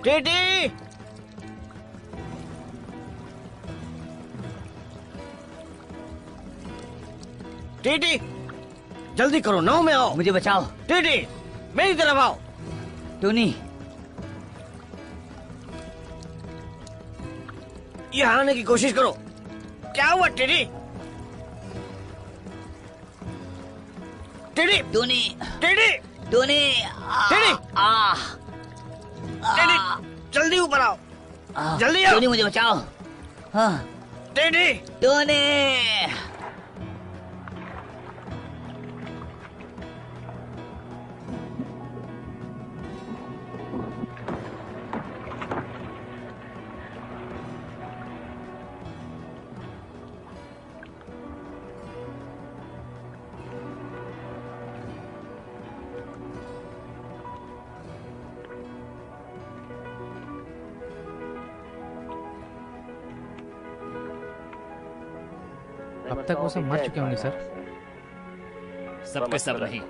TT, TT, जल्दी करो, नाव में आओ। मुझे बचाओ। टीटी, मेरी तरफ आओ। टोनी, यहाँ आने की कोशिश करो। क्या हुआ TT? TT, Tony, TT, Tony, TT, TT, जल्दी ऊपर आओ, जल्दी आओ। टोनी मुझे बचाओ। हाँ, टीटी, टोनी। अब तक वो सब मर चुके होंगे सर। सबके सब नहीं।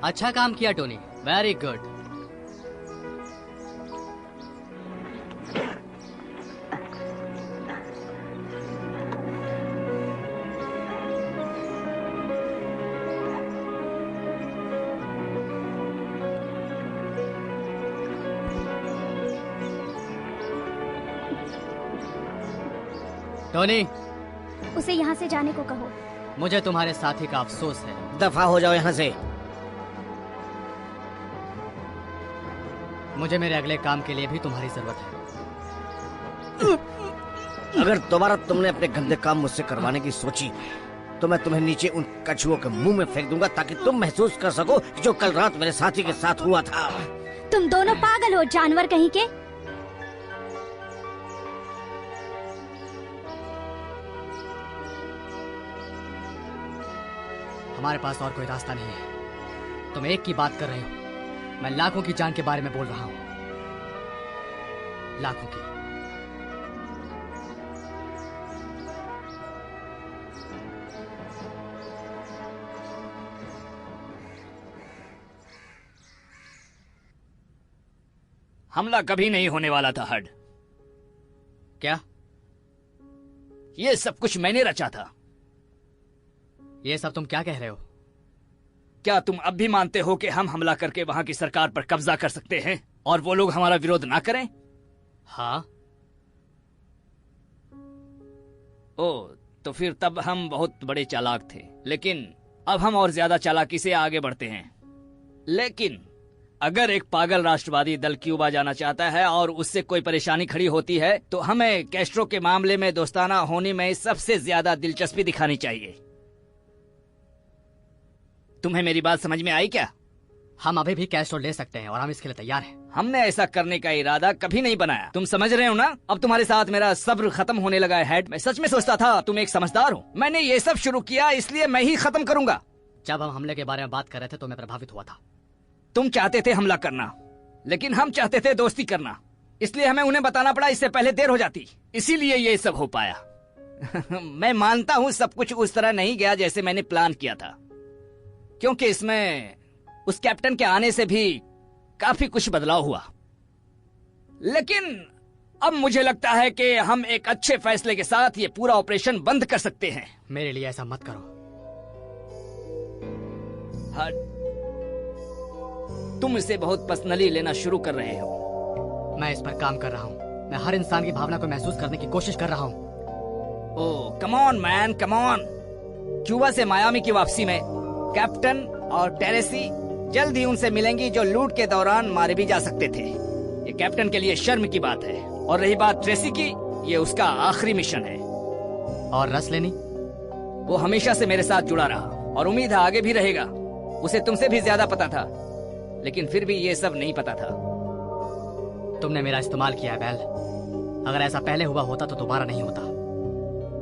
अच्छा काम किया टोनी, वेरी गुड। टोनी, उसे यहाँ से जाने को कहो। मुझे तुम्हारे साथी का अफसोस है। दफा हो जाओ यहाँ से। मुझे मेरे अगले काम के लिए भी तुम्हारी जरूरत है। अगर दोबारा तुमने अपने गंदे काम मुझसे करवाने की सोची तो मैं तुम्हें नीचे उन कछुओं के मुंह में फेंक दूंगा ताकि तुम महसूस कर सको जो कल रात मेरे साथी के साथ हुआ था। तुम दोनों पागल हो, जानवर कहीं के। हमारे पास और कोई रास्ता नहीं है। तुम एक की बात कर रहे हो, मैं लाखों की जान के बारे में बोल रहा हूं। लाखों की। हमला कभी नहीं होने वाला था हड। क्या? ये सब कुछ मैंने रचा था। ये सब तुम क्या कह रहे हो? क्या तुम अब भी मानते हो कि हम हमला करके वहां की सरकार पर कब्जा कर सकते हैं और वो लोग हमारा विरोध ना करें? हाँ। ओ, तो फिर तब हम बहुत बड़े चालाक थे, लेकिन अब हम और ज्यादा चालाकी से आगे बढ़ते हैं। लेकिन अगर एक पागल राष्ट्रवादी दल क्यूबा जाना चाहता है और उससे कोई परेशानी खड़ी होती है तो हमें कैस्ट्रो के मामले में दोस्ताना होने में सबसे ज्यादा दिलचस्पी दिखानी चाहिए। तुम्हें मेरी बात समझ में आई क्या? हम अभी भी कैस्ट्रो ले सकते हैं और हम इसके लिए तैयार हैं। हमने ऐसा करने का इरादा कभी नहीं बनाया। तुम समझ रहे हो ना? अब तुम्हारे साथ मेरा सब्र खत्म होने लगा है हेड। मैं सच में सोचता था तुम एक समझदार हो। मैंने ये सब शुरू किया इसलिए मैं ही खत्म करूंगा। जब हम हमले के बारे में बात कर रहे थे तो मैं प्रभावित हुआ था। तुम चाहते थे हमला करना, लेकिन हम चाहते थे दोस्ती करना, इसलिए हमें उन्हें बताना पड़ा। इससे पहले देर हो जाती, इसीलिए ये सब हो पाया। मैं मानता हूँ सब कुछ उस तरह नहीं गया जैसे मैंने प्लान किया था, क्योंकि इसमें उस कैप्टन के आने से भी काफी कुछ बदलाव हुआ। लेकिन अब मुझे लगता है कि हम एक अच्छे फैसले के साथ ये पूरा ऑपरेशन बंद कर सकते हैं। मेरे लिए ऐसा मत करो। तुम इसे बहुत पर्सनली लेना शुरू कर रहे हो। मैं इस पर काम कर रहा हूँ। मैं हर इंसान की भावना को महसूस करने की कोशिश कर रहा हूँ। Oh come on man, come on. Cuba से मायामी की वापसी में कैप्टन और टेरेसी जल्द ही उनसे मिलेंगी जो लूट के दौरान मारे भी जा सकते थे। ये कैप्टन के लिए शर्म की बात है। और रही बात ट्रेसी की, ये उसका आखिरी मिशन है। और रसलेनी? वो हमेशा से मेरे साथ जुड़ा रहा और उम्मीद है आगे भी रहेगा। उसे तुमसे भी ज्यादा पता था, लेकिन फिर भी ये सब नहीं पता था। तुमने मेरा इस्तेमाल किया है बैल। अगर ऐसा पहले हुआ होता तो दोबारा नहीं होता।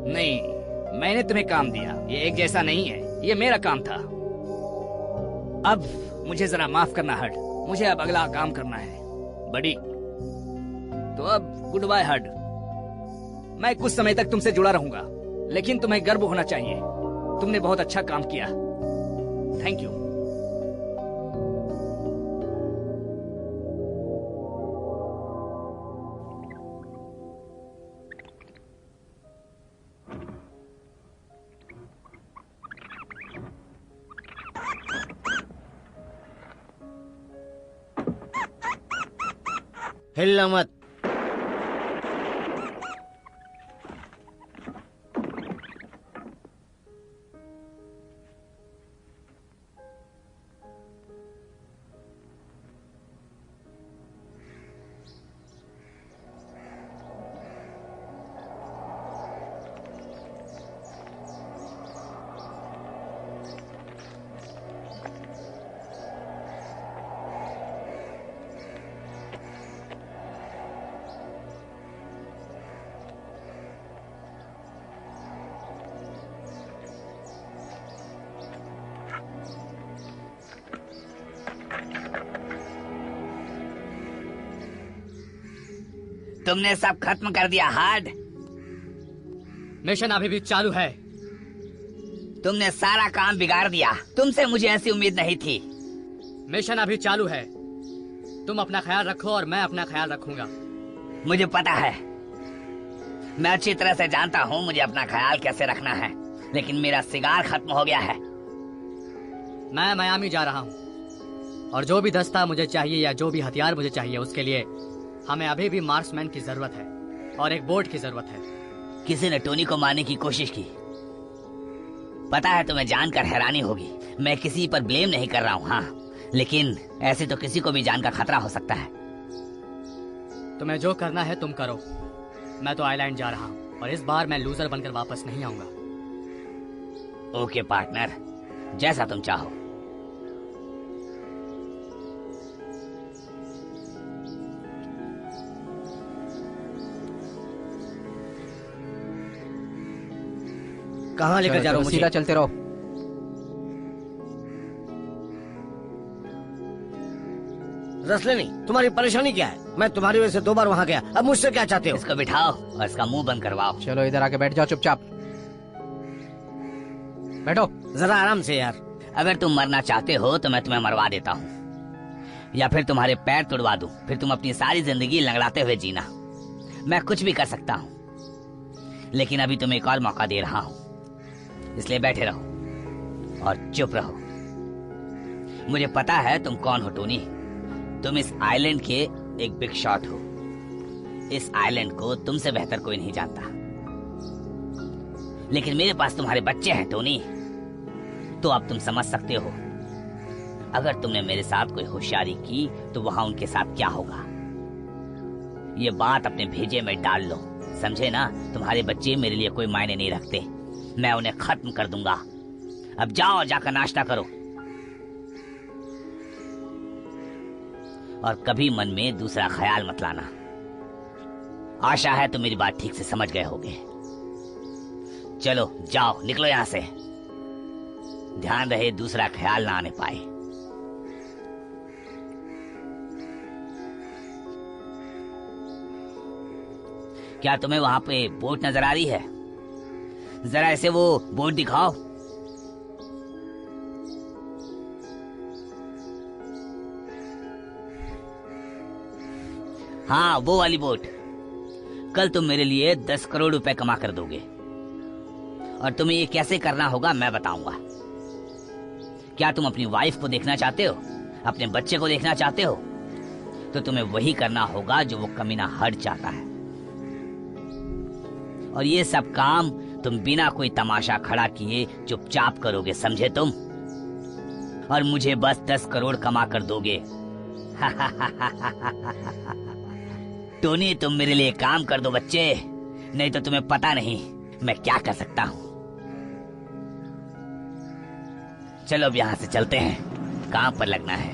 नहीं, मैंने तुम्हें काम दिया, ये एक जैसा नहीं है, ये मेरा काम था। अब मुझे जरा माफ करना हड, मुझे अब अगला काम करना है बड़ी। तो अब गुड बाय हड। मैं कुछ समय तक तुमसे जुड़ा रहूंगा, लेकिन तुम्हें गर्व होना चाहिए। तुमने बहुत अच्छा काम किया। Thank you. हिलना मत। तुमने सब खत्म कर दिया हार्ड। मिशन अभी भी चालू है। तुमने सारा काम बिगाड़ दिया। तुमसे मुझे ऐसी उम्मीद नहीं थी। मिशन अभी चालू है। तुम अपना ख्याल रखो और मैं अपना ख्याल रखूंगा। मुझे पता है, मैं अच्छी तरह से जानता हूँ मुझे अपना ख्याल कैसे रखना है, लेकिन मेरा सिगार खत्म हो गया है। मैं मियामी जा रहा हूँ और जो भी दस्ता मुझे चाहिए या जो भी हथियार मुझे चाहिए उसके लिए हमें अभी भी मार्क्समैन की जरूरत है और एक बोट की जरूरत है। किसी ने टोनी को मारने की कोशिश की। पता है तुम्हें जानकर हैरानी होगी, मैं किसी पर ब्लेम नहीं कर रहा हूँ, हाँ, लेकिन ऐसे तो किसी को भी जान का खतरा हो सकता है। तुम्हें जो करना है तुम करो। मैं तो आइलैंड जा रहा हूँ और इस बार मैं लूजर बनकर वापस नहीं आऊंगा। ओके पार्टनर, जैसा तुम चाहो। कहाँ लेकर जा रहे हो मुझे? सीधा चलते रहो। रसलेनी, तुम्हारी परेशानी क्या है? मैं तुम्हारी वजह से 2 बार वहाँ गया, अब मुझसे क्या चाहते हो? इसको बिठाओ और इसका मुंह बंद करवाओ। चलो इधर आके बैठ जाओ चुपचाप। बैठो। जरा आराम से यार। अगर तुम मरना चाहते हो तो मैं तुम्हें मरवा देता हूँ, या फिर तुम्हारे पैर तुड़वा दूं, फिर तुम अपनी सारी जिंदगी लंगड़ाते हुए जीना। मैं कुछ भी कर सकता हूँ, लेकिन अभी तुम्हें एक और मौका दे रहा हूँ, इसलिए बैठे रहो और चुप रहो। मुझे पता है तुम कौन हो टोनी। तुम इस आइलैंड के एक बिग शॉट हो। इस आइलैंड को तुमसे बेहतर कोई नहीं जानता, लेकिन मेरे पास तुम्हारे बच्चे हैं टोनी, तो अब तुम समझ सकते हो। अगर तुमने मेरे साथ कोई होशियारी की तो वहां उनके साथ क्या होगा, ये बात अपने भेजे में डाल लो, समझे ना? तुम्हारे बच्चे मेरे लिए कोई मायने नहीं रखते, मैं उन्हें खत्म कर दूंगा। अब जाओ और जाकर नाश्ता करो और कभी मन में दूसरा ख्याल मत लाना। आशा है तुम मेरी बात ठीक से समझ गए होगे। चलो जाओ, निकलो यहां से। ध्यान रहे दूसरा ख्याल ना आने पाए। क्या तुम्हें वहां पे बोट नजर आ रही है? जरा ऐसे वो बोट दिखाओ। हाँ, वो वाली बोट। कल तुम मेरे लिए 10 करोड़ रुपए कमा कर दोगे, और तुम्हें ये कैसे करना होगा मैं बताऊंगा। क्या तुम अपनी वाइफ को देखना चाहते हो, अपने बच्चे को देखना चाहते हो, तो तुम्हें वही करना होगा जो वो कमीना हर्ड चाहता है। और ये सब काम तुम बिना कोई तमाशा खड़ा किए चुपचाप करोगे, समझे तुम? और मुझे बस 10 करोड़ कमा कर दोगे। टोनी, तुम मेरे लिए काम कर दो बच्चे, नहीं तो तुम्हें पता नहीं मैं क्या कर सकता हूँ। चलो अब यहाँ से चलते हैं, काम पर लगना है।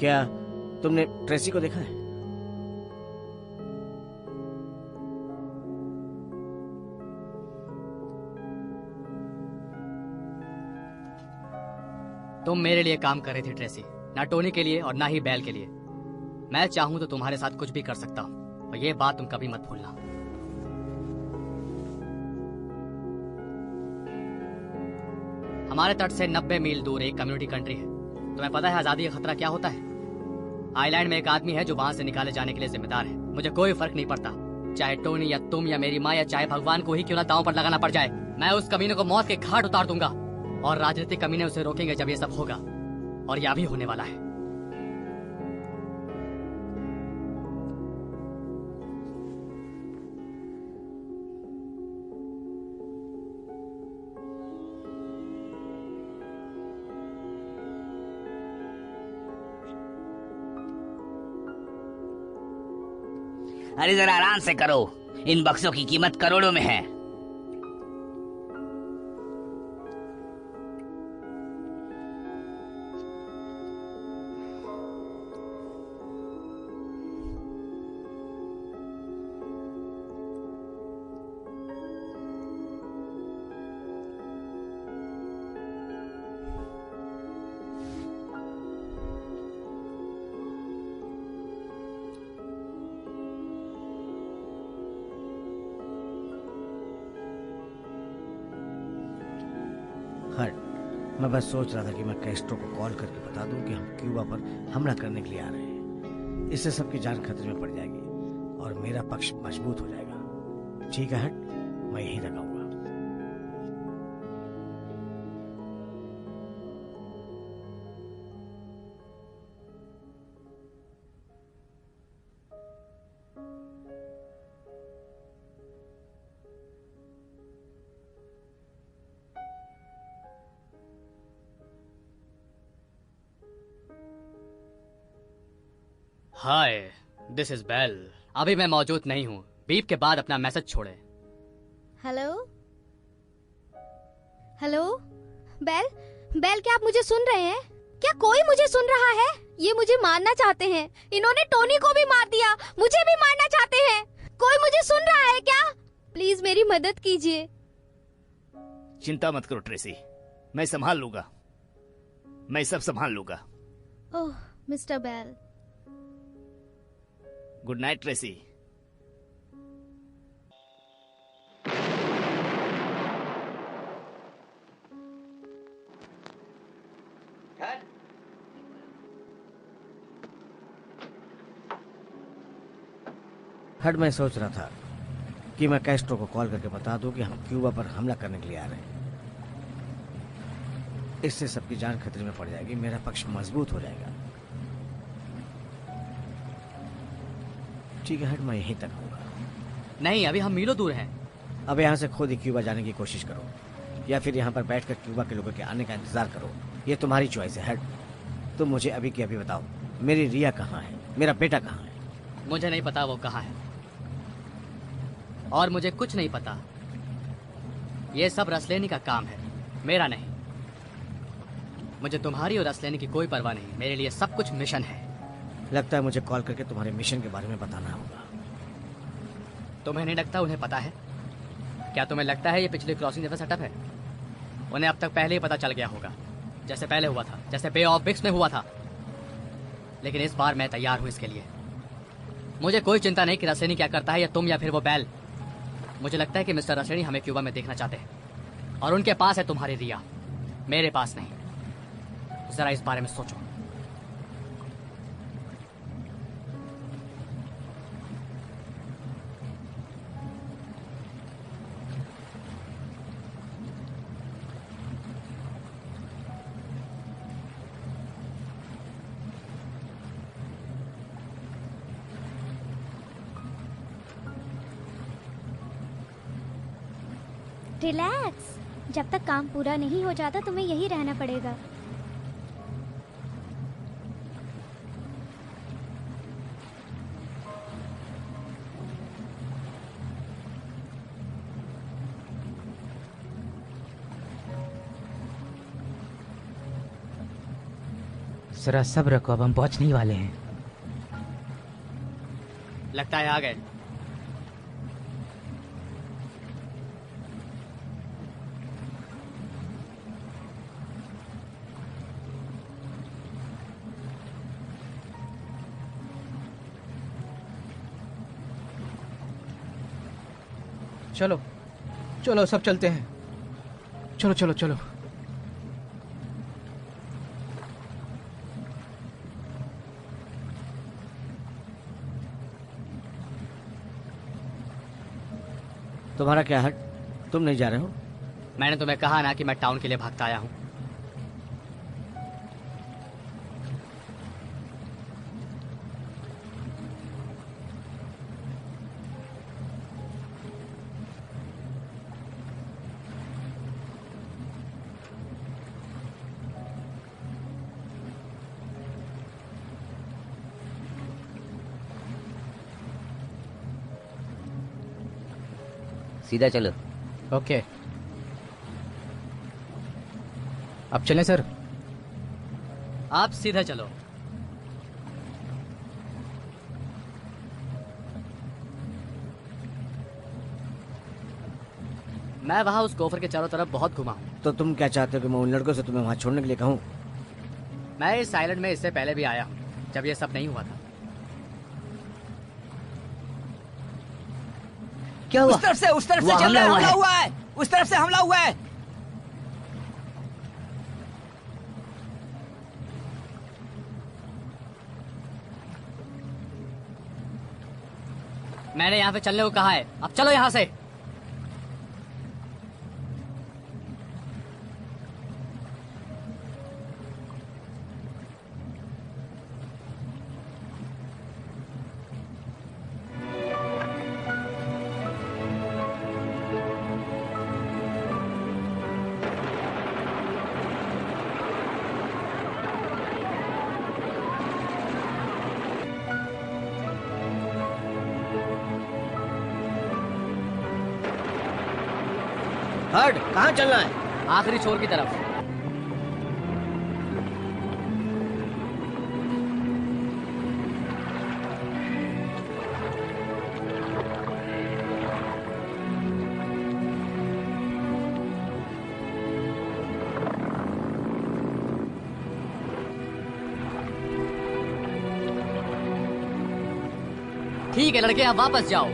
क्या तुमने ट्रेसी को देखा है? तुम मेरे लिए काम कर रही थी ट्रेसी, ना टोनी के लिए और ना ही बैल के लिए। मैं चाहूं तो तुम्हारे साथ कुछ भी कर सकता हूं, और ये बात तुम कभी मत भूलना। हमारे तट से 90 मील दूर एक कम्युनिटी कंट्री है। तुम्हें पता है आजादी का खतरा क्या होता है? आइलैंड में एक आदमी है जो वहां से निकाले जाने के लिए जिम्मेदार है। मुझे कोई फर्क नहीं पड़ता, चाहे टोनी या तुम या मेरी माँ या चाहे भगवान को ही क्यों ना दांव पर लगाना पड़ जाए। मैं उस कमीने को मौत के घाट उतार दूंगा, और राजनीतिक कमीने उसे रोकेंगे जब ये सब होगा, और यह भी होने वाला है। अरे जरा आराम से करो, इन बक्सों की कीमत करोड़ों में है। मैं बस सोच रहा था कि मैं कैस्ट्रो को कॉल करके बता दूं कि हम क्यूबा पर हमला करने के लिए आ रहे हैं। इससे सबकी जान खतरे में पड़ जाएगी और मेरा पक्ष मजबूत हो जाएगा। ठीक है हट, मैं यहीं लगाऊंगा। हाय, दिस इज बेल। अभी मैं मौजूद नहीं हूँ, बीप के बाद अपना मैसेज छोड़े। हेलो हेलो, बेल बेल, क्या आप मुझे सुन रहे हैं? क्या कोई मुझे सुन रहा है? ये मुझे मारना चाहते हैं। इन्होंने टोनी को भी मार दिया, मुझे भी मारना चाहते हैं। कोई मुझे सुन रहा है क्या? प्लीज मेरी मदद कीजिए। चिंता मत करो ट्रेसी, मैं संभाल लूंगा, मैं सब संभाल लूंगा। Oh mister Bell. Good night Tracy. हट, मैं सोच रहा था कि मैं कैस्ट्रो को कॉल करके बता दूं कि हम क्यूबा पर हमला करने के लिए आ रहे हैं। इससे सबकी जान खतरे में पड़ जाएगी, मेरा पक्ष मजबूत हो जाएगा। ठीक है हट, मैं यहीं तक आऊंगा। नहीं, अभी हम मीलों दूर हैं। अब यहाँ से खुद ही क्यूबा जाने की कोशिश करो, या फिर यहाँ पर बैठकर क्यूबा के लोगों के आने का इंतजार करो। ये तुम्हारी चॉइस है। हट, तुम मुझे अभी के अभी बताओ, मेरी रिया कहाँ है, मेरा बेटा कहाँ है? मुझे नहीं पता वो कहाँ है, और मुझे कुछ नहीं पता। ये सब रसलेनी का काम है, मेरा नहीं। मुझे तुम्हारी और रसलेनी की कोई परवाह नहीं। मेरे लिए सब कुछ मिशन है। लगता है मुझे कॉल करके तुम्हारे मिशन के बारे में बताना होगा। तुम्हें नहीं लगता उन्हें पता है? क्या तुम्हें लगता है ये पिछली क्रॉसिंग जैसा सेटअप है? उन्हें अब तक पहले ही पता चल गया होगा, जैसे पहले हुआ था, जैसे बे ऑफ बिक्स में हुआ था। लेकिन इस बार मैं तैयार हूं इसके लिए। मुझे कोई चिंता नहीं कि रसेनी क्या करता है, या तुम या फिर वो बैल। मुझे लगता है कि मिस्टर रसेनी हमें क्यूबा में देखना चाहते हैं, और उनके पास है तुम्हारी रिया, मेरे पास नहीं। जरा इस बारे में सोचो। रिलैक्स, जब तक काम पूरा नहीं हो जाता तुम्हें यही रहना पड़ेगा। जरा सब्र रखो, अब हम पहुंचने ही वाले हैं। लगता है आ गए। चलो चलो सब चलते हैं, चलो चलो चलो। तुम्हारा क्या है, तुम नहीं जा रहे हो? मैंने तुम्हें कहा ना कि मैं टाउन के लिए भागता आया हूं। सीधा चलो। ओके, अब चलें सर? आप सीधा चलो। मैं वहां उस गोफर के चारों तरफ बहुत घुमा हूं। तो तुम क्या चाहते हो कि मैं उन लड़कों से तुम्हें वहां छोड़ने के लिए कहूँ? मैं इस आइलैंड में इससे पहले भी आया हूं, जब ये सब नहीं हुआ था। क्या हुआ? उस तरफ से वहाँ चल रहा है, हमला हमला हुआ हुआ है। उस तरफ से हमला हुआ है। मैंने यहाँ पे चलने को कहा है, अब चलो यहाँ से। हट, कहाँ चलना है? आखिरी छोर की तरफ। ठीक है लड़के, अब वापस जाओ।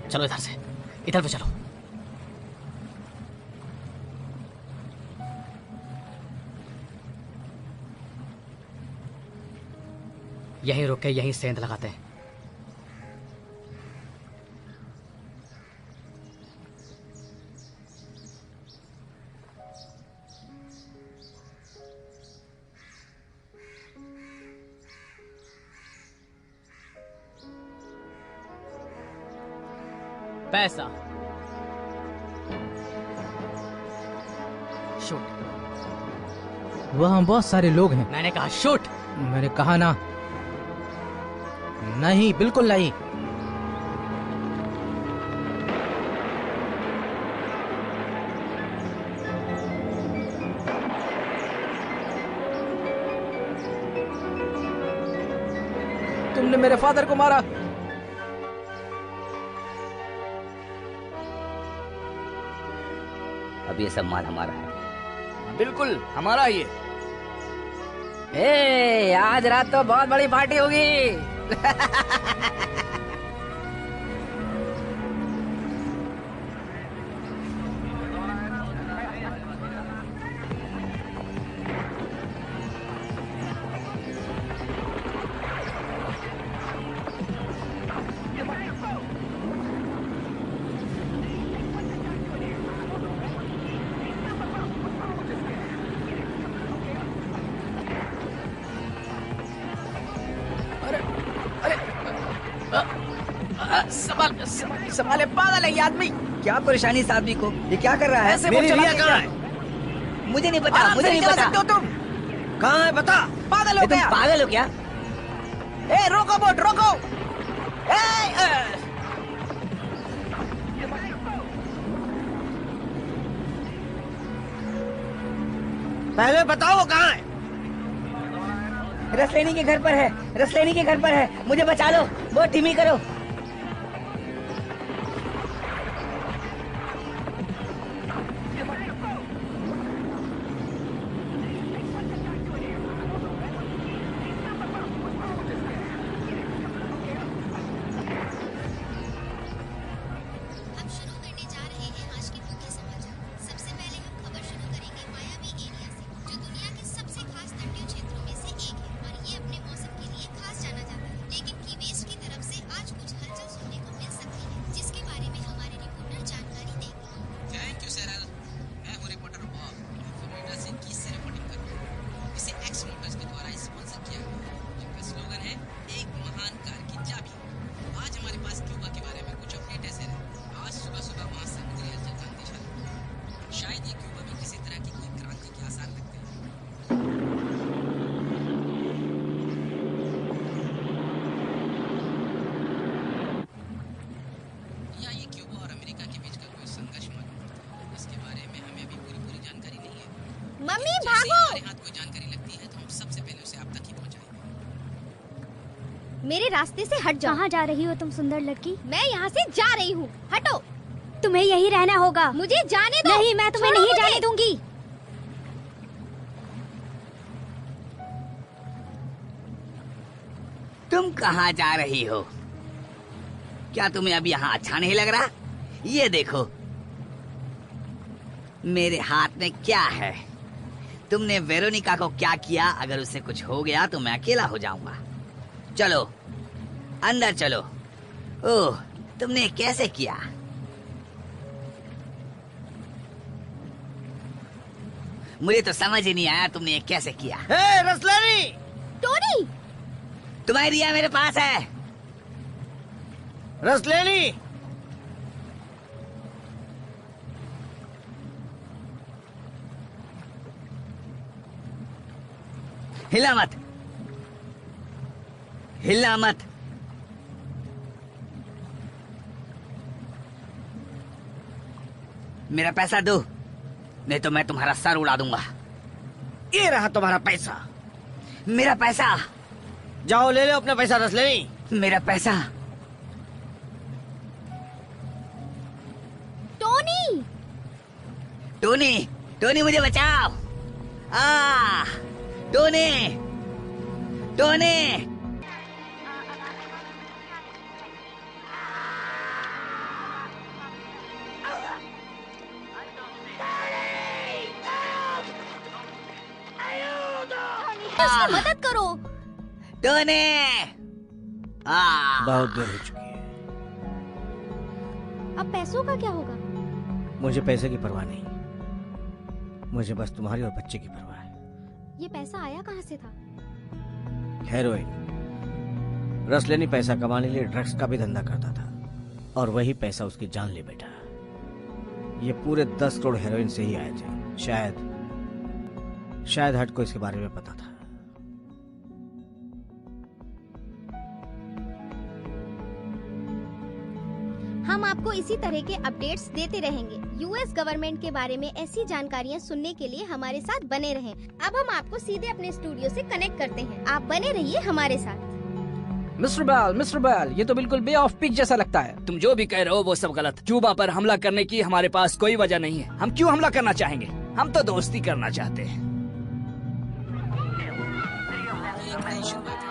चलो इधर से, इधर पे चलो। यहीं रुक के यहीं सेंध लगाते हैं। पैसा शूट। वहाँ बहुत सारे लोग हैं। मैंने कहा शूट। मैंने कहा ना। नहीं, बिल्कुल नहीं। तुमने मेरे फादर को मारा। अब ये सब माल हमारा है। बिल्कुल हमारा ही है। आज रात तो बहुत बड़ी पार्टी होगी। संभाले, पागल है ये आदमी। क्या परेशानी इस आदमी को? ये क्या कर रहा है? ऐसे मेरी वो रिया चला कहाँ है? मुझे नहीं पता, आराम मुझे से नहीं चला पता। सकते हो तुम। कहाँ है बता। पागल हो तुम गया। पागल हो क्या? ए रोको बोट, रोको। पहले बताओ वो कहाँ है? रसलेनी के घर पर है, रसलेनी के घर पर है। मुझे बचा लो, बहुत धीमी करो। हम शुरू करने जा रहे हैं आज के मुख्य समाचार। सबसे पहले हम खबर शुरू करेंगे मायावी एरिया से, जो दुनिया के सबसे खास तटीय क्षेत्रों में से एक है और ये अपने मौसम के लिए खास जाना जाता है। लेकिन की वेस्ट की तरफ से आज कुछ हलचल सुनने को मिल सकती है, जिसके बारे में हमारे रिपोर्टर जानकारी देंगे। Thank you Cyril. मैं हूँ रिपोर्टर बॉब, फ्लोरिडा से कीस से रिपोर्टिंग कर रहा हूँ। इसे एक्स मोटर्स के द्वारा स्पॉन्सर किया गया है, जिनका स्लोगन है एक महान कार की चाबी। आज हमारे पास क्यूबा के बारे में कुछ अपडेट ऐसे रहे। आज सुबह सुबह वहाँ समुद्री हलचल का अंदेशा था। शायद ये क्यूबा में किसी तरह की कोई क्रांति के आसार लगते हैं। या ये क्यूबा और अमेरिका के बीच का कोई संघर्ष मालूम पड़ता है। इसके बारे में हमें अभी पूरी जानकारी नहीं है। मम्मी जैसे ही भागो। हमारे हाथ कोई जानकारी लगती है तो हम सबसे पहले उसे आप तक ही पहुँचाएंगे। मेरे रास्ते से हट जाओ। कहाँ जा रही हो तुम सुंदर लड़की? मैं यहाँ से जा रही हूँ, हटो। तुम्हें यही रहना होगा। मुझे जाने दो। नहीं, मैं तुम्हें छोड़ो नहीं मुझे। जाने दूंगी। तुम कहाँ जा रही हो? क्या तुम्हें अब यहाँ अच्छा नहीं लग रहा? ये देखो, मेरे हाथ में क्या है। तुमने वेरोनिका को क्या किया? अगर उसे कुछ हो गया तो मैं अकेला हो जाऊंगा। चलो अंदर चलो। ओह, तुमने कैसे किया? मुझे तो समझ ही नहीं आया तुमने ये कैसे किया। हे रसलेनी, टोनी, तुम्हारी रिया मेरे पास है। रसलेनी, हिला मत, हिलना मत। मेरा पैसा दो, नहीं तो मैं तुम्हारा सर उड़ा दूंगा। ये रहा तुम्हारा पैसा। मेरा पैसा, जाओ ले लो अपना पैसा रसलेनी। मेरा पैसा। टोनी, टोनी, टोनी मुझे बचाओ। Tony, Tony. उसकी मदद करो। टोनी। बहुत देर हो चुकी है। अब पैसों का क्या होगा? मुझे पैसे की परवाह नहीं, मुझे बस तुम्हारी और बच्चे की परवाह है। ये पैसा आया कहाँ से था? हेरोइन। रसलेनी पैसा कमाने के लिए ड्रग्स का भी धंधा करता था और वही पैसा उसकी जान ले बैठा। ये पूरे 10 करोड़ हेरोइन से ही आए थे। शायद हट को इसके बारे में पता था। हम आपको इसी तरह के अपडेट्स देते रहेंगे। यूएस गवर्नमेंट के बारे में ऐसी जानकारियाँ सुनने के लिए हमारे साथ बने रहें। अब हम आपको सीधे अपने स्टूडियो से कनेक्ट करते हैं। आप बने रहिए हमारे साथ। मिस्टर बैल, ये तो बिल्कुल बे ऑफ पिग जैसा लगता है। तुम जो भी कह रहे हो वो सब गलत। क्यूबा पर हमला करने की हमारे पास कोई वजह नहीं है। हम क्यों हमला करना चाहेंगे? हम तो दोस्ती करना चाहते हैं। ये एक नई शुरुआत